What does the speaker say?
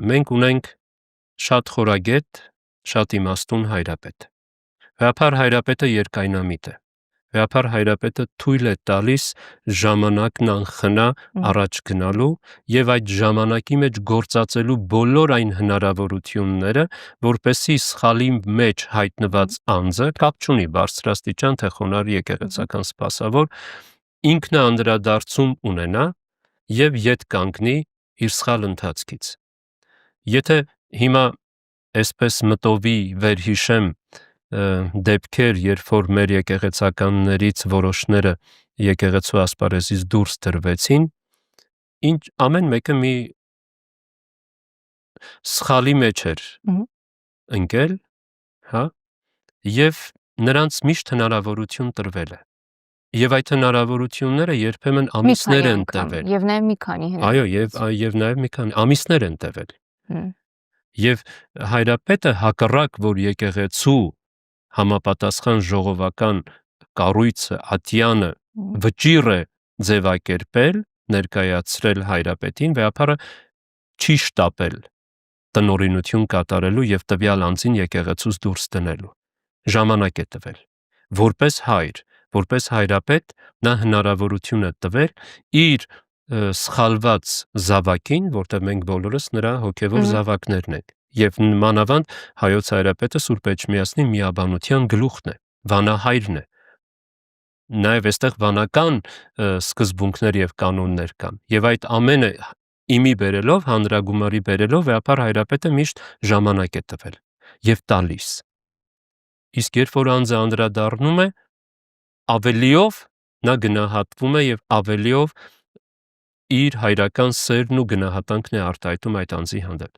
մենք ունենք շատ խորագետ, շատ իմաստուն հայրապետ։ Վեհափար հայրապետը երկայնամիտ է։ Վեհափար հայրապետը թույլ է տալիս ժամանակն անխնա առաջ գնալու եւ այդ ժամանակի մեջ գործածելու բոլոր այն հնարավորությունները, որպեսզի սխալի մեջ հայտնված անձը, կապ չունի բարձրաստիճան թե խոնարհ եկեղեցական սպասավոր, ինքնը անդրադարձում ունենա եւ ետ կանգնի իր սխալ ընթացքից։ Եթե հիմա այսպես մտովի վերհիշեմ դեպքեր, երբ որ մեր եկեղեցականներից որոշները եկեղեցու ասպարեզից դուրս դրվեցին, ամեն մեկը մի սխալի մեջ էր ընկել, հա, եւ նրանց միշտ հնարավորություն տրվել է։ Եվ այդ հնարավորությունները երբեմն ամիսներ են տևել։ Եվ նաեւ մի քանի Այո, եւ նաեւ մի քանի ամիսներ են տևել։ Եվ հայրապետը հակառակ, որ եկեղեցու համապատասխան ժողովական կառույցը, ատյանը վճիռ է ձևակերպել, ներկայացրել հայրապետին, վեհափարը չի շտապել տնօրինություն կատարելու եւ տվյալ անձին եկեղեցուց դուրս դնելու։ Ժամանակ է տվել։ Որպես հայր, որպես հայրապետ, նա հնարավորություն է տվել իր սխալված զավակին, որտեղ մենք բոլորս նրա հոգևոր զավակներն ենք։ Եվ մանավանդ հայոց հայրապետը Սուրբ Էջմիածնի միաբանության գլուխն է, վանահայրն է։ Նաև այստեղ վանական սկզբունքներ եւ կանոններ կան։ Եվ այդ ամենը իմի բերելով, հանրագումարի բերելով, վեհափար հայրապետը միշտ ժամանակ է տվել եւ տալիս։ Իսկ երբ որ անձը անդրադառնում է, ավելիով նա գնահատվում է եւ ավելիով իր հայրական սերն ու գնահատանքն է արտահայտում այդ անձի հանդեպ։